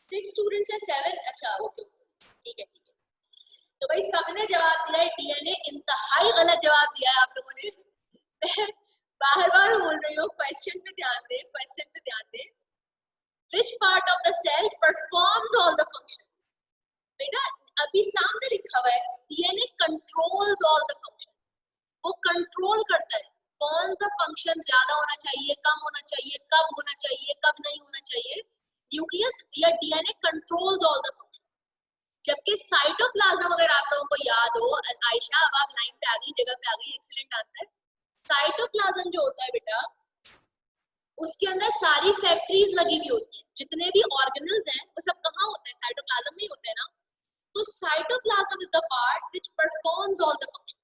[SPEAKER 1] सिक्स स्टूडेंट्स है, 7, अच्छा ओके, ठीक है ठीक है। तो भाई सबने जवाब दिया है डीएनए, इंतहाई गलत जवाब दिया है आप लोगों ने। बार बार बोल रही हूँ, क्वेश्चन पे ध्यान दें, क्वेश्चन पे ध्यान दें। Which part of the cell performs all the function? बेटा अभी सामने लिखा हुआ है, DNA controls all the function, वो कंट्रोल करता है कौन सा फंक्शन ज्यादा होना चाहिए, कम होना चाहिए, कब होना चाहिए, कब नहीं होना चाहिए। न्यूक्लियस या DNA controls all the function, जबकि साइटोप्लाज्म, अगर आप लोगों को याद हो, आयशा अब आप लाइन पे आ गई, जगह पे आ गई, एक्सीलेंट आंसर। साइटोप्लाज्म जो होता है बेटा, उसके अंदर सारी फैक्ट्रीज लगी हुई होती है, जितने भी ऑर्गेनल्स हैं वो सब कहाँ होते हैं, साइटोप्लाज्म में ही होते हैं ना। तो cytoplasm is the part which performs all the function.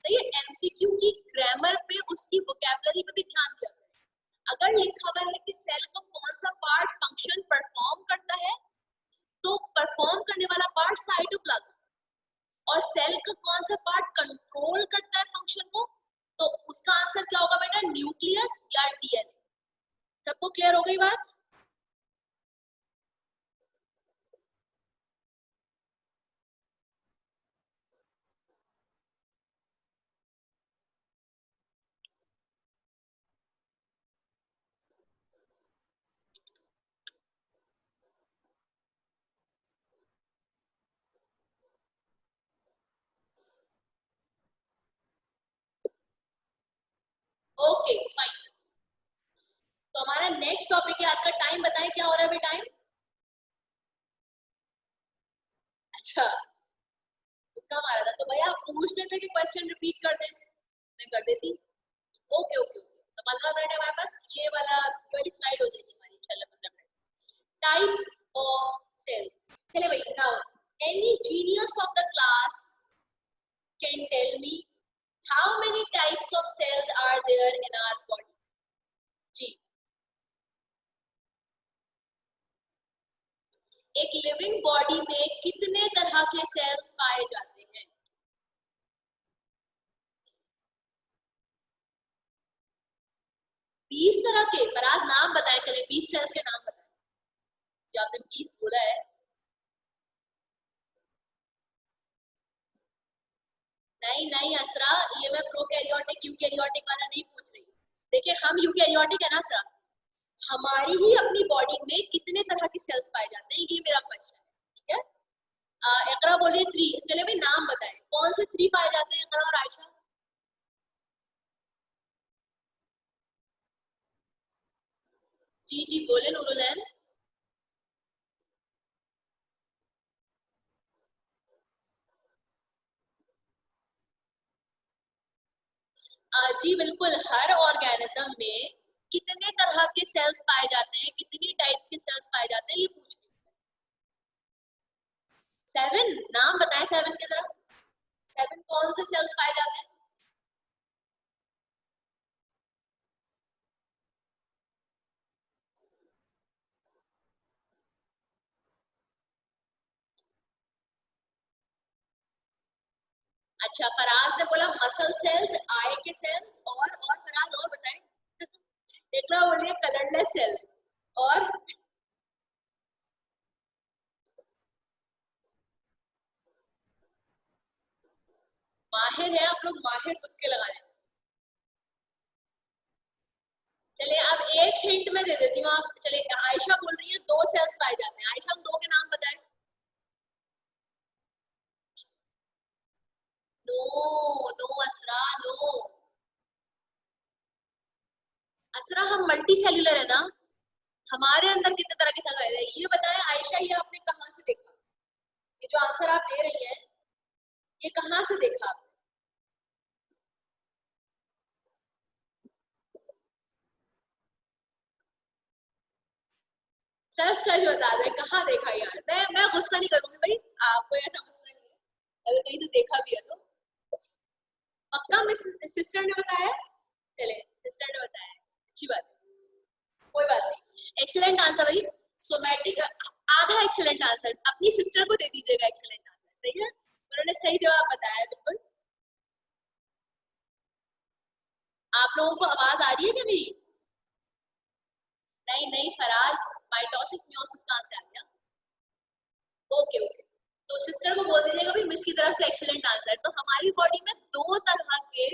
[SPEAKER 1] सही है, एमसीक्यू की ग्रामर पे, उसकी वोकैबुलरी पे भी ध्यान दिया। अगर लिखा हुआ है कि सेल को कौन सा पार्ट फंक्शन परफॉर्म करता है, तो परफॉर्म करने वाला पार्ट साइटोप्लाज्म, और सेल का कौन सा पार्ट कंट्रोल करता है फंक्शन को, तो उसका आंसर क्या होगा बेटा, न्यूक्लियस या डीएनए। सबको क्लियर हो गई बात? Okay fine. तो हमारा नेक्स्ट टॉपिक है आज का। टाइम बताएं क्या हो रहा है अभी टाइम? अच्छा, तुक्का मारा था, तो भैया आप पूछ लेते कि क्वेश्चन रिपीट कर दें, मैं कर देती। ओके ओके, तो 15 मिनट है हमारे पास, ये वाली स्लाइड हो जाएगी हमारी इंशाल्लाह 15 मिनट। Types of cells. चलिए भाई now, any genius of the class can tell me How many types of cells are there in our body? जी, एक लिविंग बॉडी में कितने तरह के सेल्स पाए जाते हैं? 20 तरह के। पर आज नाम बताए, चले 20 सेल्स के नाम बताए। जो आपने 20 बोला है। नहीं नहीं असरा, ये मैं प्रोकैरियोटिक यूकैरियोटिक वाला नहीं पूछ रही। देखिए हम यूकैरियोटिक है ना असरा, हमारी ही अपनी बॉडी में कितने तरह के सेल्स पाए जाते हैं, ये मेरा क्वेश्चन है। ठीक है, इकरा बोलिए 3। चलिए भाई नाम बताएं, कौन से 3 पाए जाते हैं इकरा और आयशा? जी जी बोले नूरुलैन। जी बिल्कुल, हर ऑर्गेनिज्म में कितने तरह के सेल्स पाए जाते हैं, कितनी टाइप्स के सेल्स पाए जाते हैं, ये पूछ रही हूँ। 7 नाम बताएं 7 के जरा। 7 कौन से सेल्स पाए जाते हैं? अच्छा, फराज ने बोला मसल सेल्स, आई के सेल्स, और फराज और बताएं। एक बोलिए कलरलेस सेल्स, और माहिर है आप लोग, माहिर तुक्के लगाने। चलिए अब एक हिंट में दे देती हूँ। आप चलिए, आयशा बोल रही है 2 सेल्स पाए जाते हैं। आयशा हम 2 के नाम बताएं। नो नो असरा, नो असरा, हम मल्टी सेल्यूलर है ना, हमारे अंदर कितने तरह के सेल पाए जाते हैं ये बताएं। आयशा ये आपने कहाँ से देखा? ये जो आंसर आप दे रही हैं, ये कहाँ से देखा आपने? सच सच बता दे, कहाँ देखा यार? मैं गुस्सा नहीं करूंगी भाई, आपको ऐसा मसला नहीं है अगर कहीं से देखा भी है तो। पक्का मिस सिस्टर ने बताया? चले सिस्टर ने बताया, अच्छी बात है, कोई बात नहीं। एक्सीलेंट आंसर भाई, सोमैटिक। आधा एक्सीलेंट आंसर अपनी सिस्टर को दे दीजिएगा, एक्सीलेंट आंसर सही है, उन्होंने सही जवाब बताया बिल्कुल। आप लोगों को आवाज आ रही है क्या मेरी? नहीं नहीं फराज, माइटोसिस मियोसिस कहाँ से आ गया? ओके ओके, तो सिस्टर को बोल दीजिएगा भी मिस की तरफ से एक्सीलेंट आंसर। तो हमारी बॉडी में 2 तरह के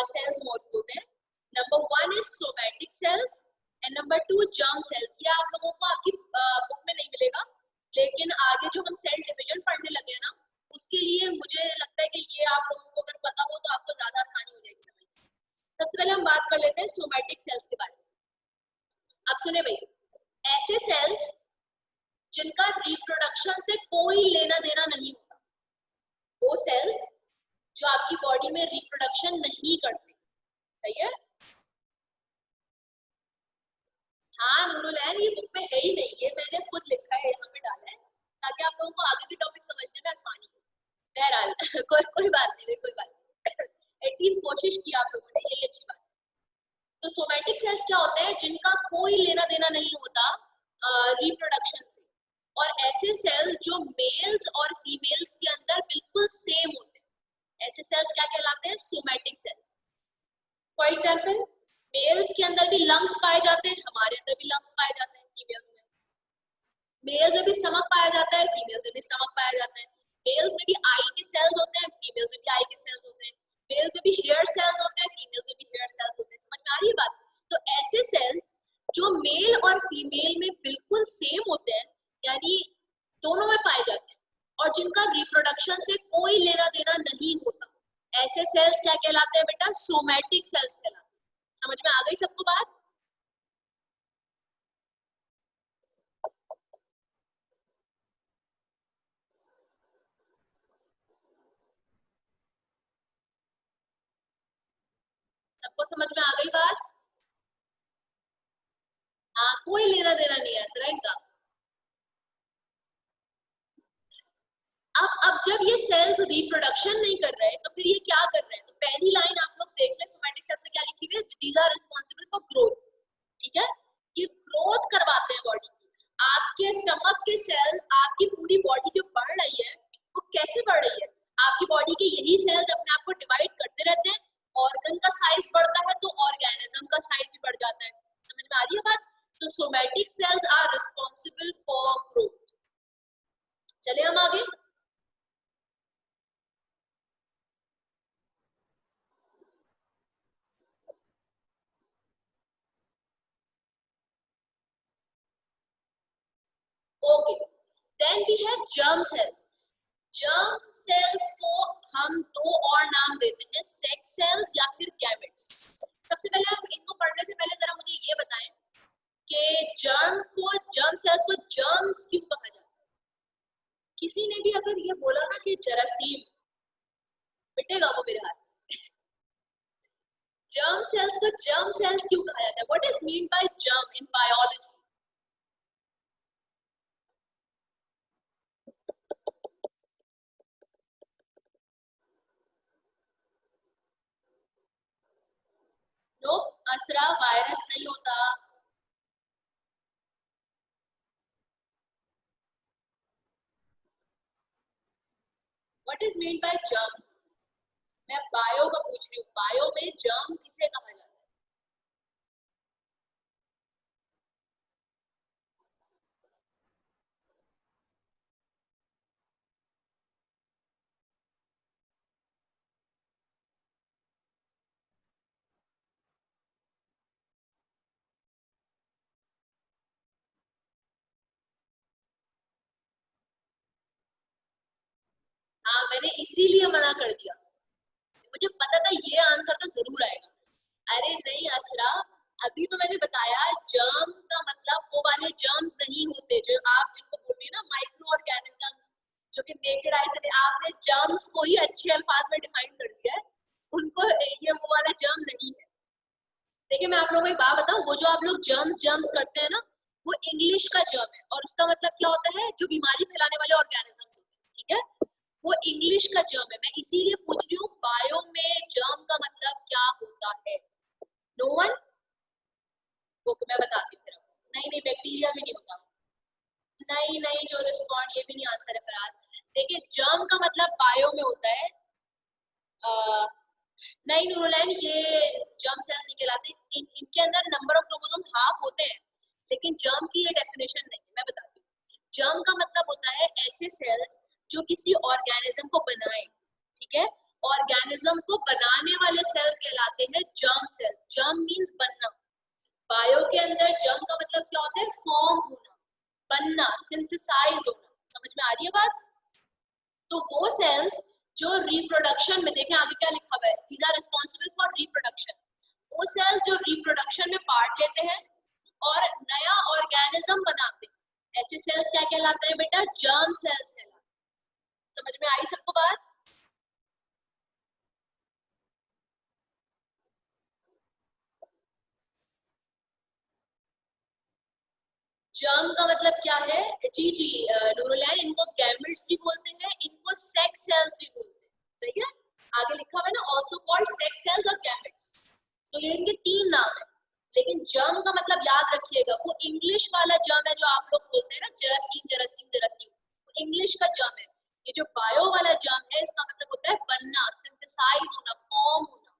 [SPEAKER 1] सेल्स मौजूद होते हैं। Number 1 is somatic cells and number 2 germ cells. ये आप लोगों को आपकी बुक में नहीं मिलेगा, लेकिन आगे जो हम सेल डिवीजन पढ़ने लगे हैं ना, उसके लिए मुझे लगता है कि ये आप लोगों को अगर पता हो तो आपको ज्यादा आसानी हो जाएगी समझ में। सबसे पहले हम बात कर लेते हैं सोमैटिक सेल्स के बारे में। अब सुने भाई, ऐसे सेल्स जिनका रिप्रोडक्शन से कोई लेना देना नहीं होता, वो सेल्स जो आपकी बॉडी में रिप्रोडक्शन नहीं करते। सही है? हाँ नूरुलैन, ये बुक में है ही नहीं, ये मैंने खुद लिखा है, यहाँ पे डाला है ताकि आप लोगों को आगे के टॉपिक समझने में आसानी हो। बहरहाल कोई बात नहीं, कोई बात नहीं, एटलीस्ट कोशिश की आप लोगों ने, यही अच्छी बात है। तो सोमैटिक सेल्स क्या होते हैं? जिनका कोई लेना देना नहीं होता रिप्रोडक्शन से, और ऐसे सेल्स जो मेल्स और फीमेल्स के अंदर बिल्कुल सेम होते हैं, ऐसे सेल्स क्या कहलाते हैं? Somatic cells. For example, males के अंदर भी लंग्स पाए जाते हैं, हमारे अंदर भी लंग्स पाए जाते हैं फीमेल्स में। मेल्स में भी स्टमक पाया जाता है, फीमेल्स में भी स्टमक पाया जाता है। मेल्स में भी आई के सेल्स होते हैं, फीमेल्स में भी आई के सेल्स होते हैं। मेल्स में भी हेयर सेल्स होते हैं, फीमेल्स में भी हेयर सेल्स होते हैं। समझ में आ रही है बात? तो ऐसे सेल्स जो मेल और फीमेल में बिल्कुल सेम होते हैं, यानी दोनों में पाए जाते हैं, और जिनका रिप्रोडक्शन से कोई लेना देना नहीं होता, ऐसे सेल्स क्या कहलाते हैं बेटा? सोमैटिक सेल्स कहलाते हैं। समझ में आ गई सबको बात? सबको समझ में आ गई बात? हाँ, कोई लेना देना नहीं है सर इनका। अब जब ये सेल्स रिप्रोडक्शन नहीं कर रहे तो फिर ये क्या कर रहे हैं? तो पहली लाइन आप लोग देख लें, सोमैटिक सेल्स में क्या लिखी हुई है? These are responsible for growth. ठीक है, ये ग्रोथ करवाते हैं बॉडी की। आपके स्टमक के सेल्स, आपकी पूरी बॉडी जो बढ़ रही है वो कैसे बढ़ रही है? आपकी बॉडी के यही सेल्स अपने आप को डिवाइड करते रहते हैं, ऑर्गन का साइज बढ़ता है तो ऑर्गेनिज्म का साइज भी बढ़ जाता है। समझ में आ रही है बात? तो somatic cells are responsible for growth. चले हम आगे। Okay, then we have germ cells. Germ cells को हम दो और नाम देते हैं, सेक्स सेल्स या फिर गैमेट्स। सबसे पहले आप इनको पढ़ने से पहले जरा मुझे ये बताएं कि जर्म सेल्स को जर्म्स क्यों कहा जाता है? किसी ने भी अगर ये बोला ना कि जरासीम, पिटेगा वो मेरे हाथ से। जर्म सेल्स को जर्म सेल्स क्यों कहा जाता है? What is mean by germ in biology? No, Asra virus नहीं होता। What is mean by germ? मैं बायो का पूछ रही हूँ, बायो में जर्म किसे कहा जाता है? हाँ, मैंने इसीलिए मना कर दिया, मुझे पता था ये आंसर तो जरूर आएगा। अरे नहीं असरा, अभी तो मैंने बताया जर्म का मतलब वो वाले जर्म्स नहीं होते जो आप जिनको बोल रही है ना, माइक्रो ऑर्गेनिजम्स, जो कि नेकेड आई से आपने जर्म्स को ही अच्छे अल्फाज में डिफाइन कर दिया है, उनको ये वो वाला जर्म नहीं है। देखिए मैं आप लोगों को एक बात बताऊं, वो जो आप लोग जर्म्स जर्म्स करते हैं ना, वो इंग्लिश का जर्म है और उसका मतलब क्या होता है? जो बीमारी फैलाने वाले ऑर्गेनिजम्स होते हैं। ठीक है, वो इंग्लिश का जर्म है। मैं इसीलिए पूछ रही हूँ बायो में जर्म का मतलब क्या होता है? No one? वो मैं बताती हूँ। नहीं नहीं, बैक्टीरिया भी नहीं होता। नहीं नहीं, जो रिस्पॉन्ड, ये भी नहीं आंसर है फराज। देखिए जर्म का मतलब बायो में होता है, नहीं नूरलैन, ये जर्म सेल्स नहीं कहलाते। इनके अंदर नंबर ऑफ क्रोमोसोम हाफ होते हैं, लेकिन जर्म की ये डेफिनेशन नहीं है। मैं बताती हूँ, जर्म का मतलब होता है ऐसे सेल्स जो किसी ऑर्गेनिज्म को बनाए। ठीक है, ऑर्गेनिज्म को बनाने वाले सेल्स कहलाते हैं जर्म सेल्स। जर्म मींस बनना। बायो के अंदर जर्म का मतलब क्या होता है? फॉर्म होना, बनना, सिंथेसाइज होना। समझ में आ रही है बात? तो वो सेल्स जो रिप्रोडक्शन में, देखें आगे क्या लिखा हुआ है, these are responsible for reproduction. वो सेल्स जो रिप्रोडक्शन में पार्ट लेते हैं और नया ऑर्गेनिज्म बनाते हैं, ऐसे सेल्स क्या कहलाते हैं बेटा? जर्म सेल्स कहलाते हैं। समझ में आई सबको बात? जर्म का मतलब क्या है? जी जी नूरुलैन, इनको गैमेट्स भी बोलते हैं, इनको सेक्स सेल्स भी बोलते हैं। सही है, आगे लिखा हुआ है ना, आल्सो कॉल्ड सेक्स सेल्स और गैमेट्स। तो ये इनके तीन नाम है। लेकिन जर्म का मतलब याद रखिएगा, वो इंग्लिश वाला जर्म है जो आप लोग बोलते हैं ना, जरासीम जरासीम जरासीम, वो इंग्लिश का जर्म है। ये जो बायो वाला जर्म है, इसका मतलब होता है बनना, सिंथेसाइज होना, फॉर्म होना।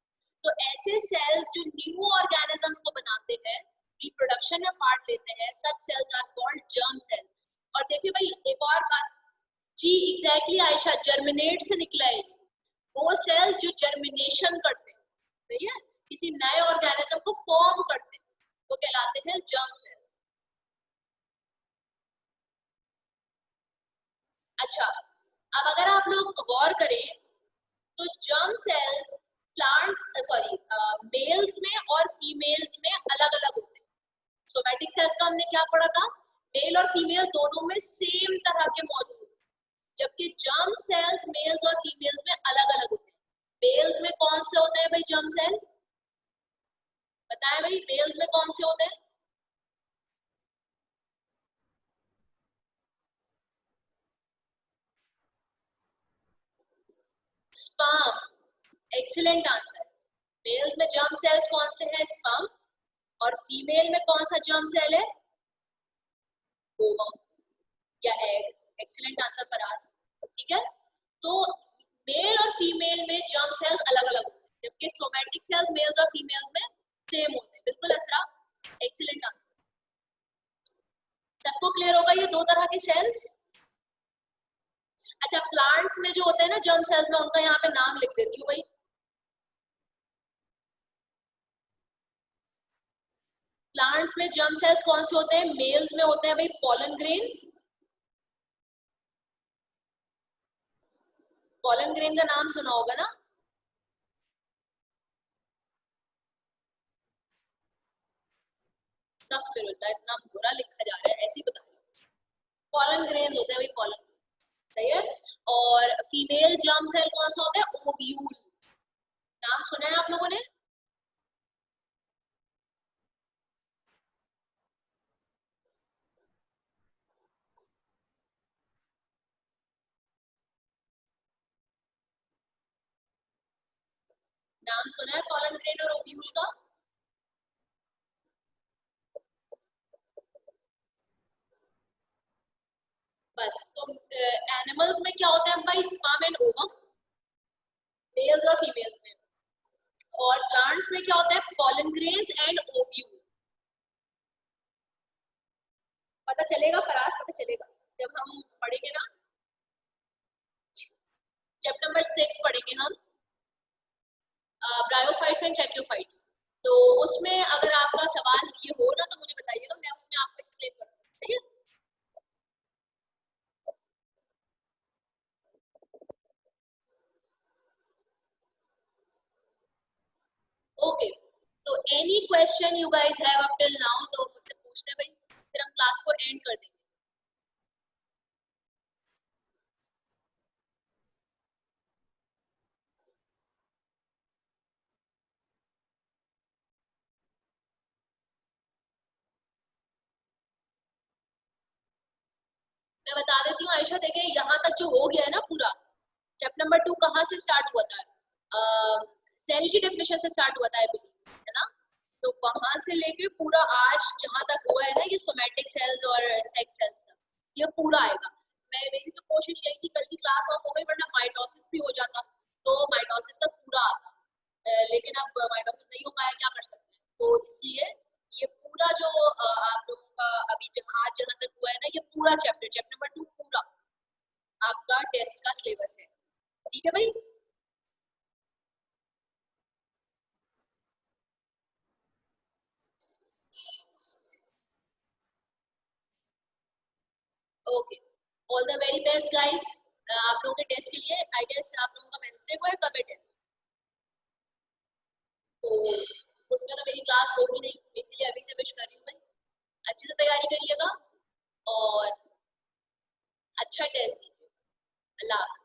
[SPEAKER 1] तो ऐसे सेल्स जो न्यू ऑर्गेनिजम्स को बनाते हैं, रिप्रोडक्शन में पार्ट लेते हैं, such cells are called germ cells. और देखिए भाई एक और बात, जी एग्जैक्टली आयशा, जर्मिनेट से निकला है वो सेल्स जो जर्मिनेशन करते हैं। सही है, किसी नए ऑर्गेनिज्म को फॉर्म करते हैं, वो कहलाते हैं जर्म सेल्स। अच्छा, अब अगर आप लोग गौर करें तो germ cells plants, sorry, males में और फीमेल्स में अलग अलग होते हैं। सोमैटिक सेल्स का हमने क्या पढ़ा था? मेल और फीमेल दोनों में सेम तरह के मौजूद हैं, जबकि जर्म सेल्स मेल्स और फीमेल्स में अलग अलग होते हैं। मेल्स में कौन से होते हैं भाई जर्म सेल? बताएं भाई, मेल्स में कौन से होते हैं? Sperm, excellent answer. मेल्स में जर्म सेल्स कौन से हैं? स्पर्म। और फीमेल में कौन सा जर्म सेल है? ओवम या एग। Excellent answer Faraz. ठीक है, तो मेल और फीमेल में जर्म सेल्स अलग अलग होते हैं, जबकि सोमैटिक सेल्स मेल्स और फीमेल्स में सेम होते हैं। बिल्कुल असरा, एक्सीलेंट आंसर। सबको क्लियर होगा ये दो तरह के सेल्स? अच्छा, प्लांट्स में जो होते हैं ना जर्म सेल्स, में उनका यहाँ पे नाम लिख देती हूँ भाई। प्लांट्स में जर्म सेल्स कौन से होते हैं? मेल्स में होते हैं भाई पॉलन ग्रेन। पॉलन ग्रेन का नाम सुना होगा ना? सब फिर इतना बुरा लिखा जा रहा है, ऐसे ही बता दो। पॉलन ग्रेन होते हैं भाई, पॉलन। सही है। और फीमेल जर्म सेल कौन सा होता है? ओव्यूल। नाम सुना है आप लोगों ने? नाम सुना है पॉलन ग्रेन और ओव्यूल का? बस, तो एनिमल्स में क्या होता है भाई? स्पर्म एंड ओवम, मेल्स और फीमेल्स में। और प्लांट्स में क्या होता है? Pollen grains and ovule. पता चलेगा फराज, पता चलेगा जब हम पढ़ेंगे ना, चैप्टर नंबर 6 पढ़ेंगे हम, ब्रायोफाइट्स एंड ट्रैकियोफाइट्स। तो उसमें अगर आपका सवाल ये हो ना तो मुझे बताइएगा, मैं उसमें आपको एक्सप्लेन करूंगा। सही है? ओके, तो any question you guys have up till now तो मुझसे पूछ ले भाई, फिर हम क्लास को एंड कर देंगे। मैं बता देती हूँ आयशा, देखिए यहाँ तक जो हो गया है ना पूरा, चैप्टर नंबर 2 कहाँ से स्टार्ट हुआ था? सेल की डेफिनेशन से स्टार्ट हुआ था, है ना? तो वहां से लेके पूरा आज जहां तक हुआ है ना, ये सोमैटिक सेल्स और सेक्स सेल्स तक, ये पूरा आएगा। मेरी तो कोशिश यही थी कल की क्लास ऑफ हो गई, वरना माइटोसिस भी हो जाता, तो माइटोसिस तक पूरा आता। लेकिन अब माइटोसिस नहीं हो पाया, क्या कर सकते हैं, तो इसलिए ये पूरा जो आप लोगों का अभी जहां आज जहां तक हुआ है ना, ये पूरा चैप्टर, चैप्टर नंबर 2 पूरा आपका टेस्ट का सिलेबस है। ठीक है भाई? Okay, all the very best guys. आप लोगों के टेस्ट के लिए आई गेस आप लोगों का वेडनेसडे को है, कब है टेस्ट? तो उसमें तो मेरी क्लास होगी नहीं, इसलिए अभी से विश कर रही हूँ मैं, अच्छे से तैयारी करिएगा और अच्छा टेस्ट दीजिए। अल्लाह हाफिज़।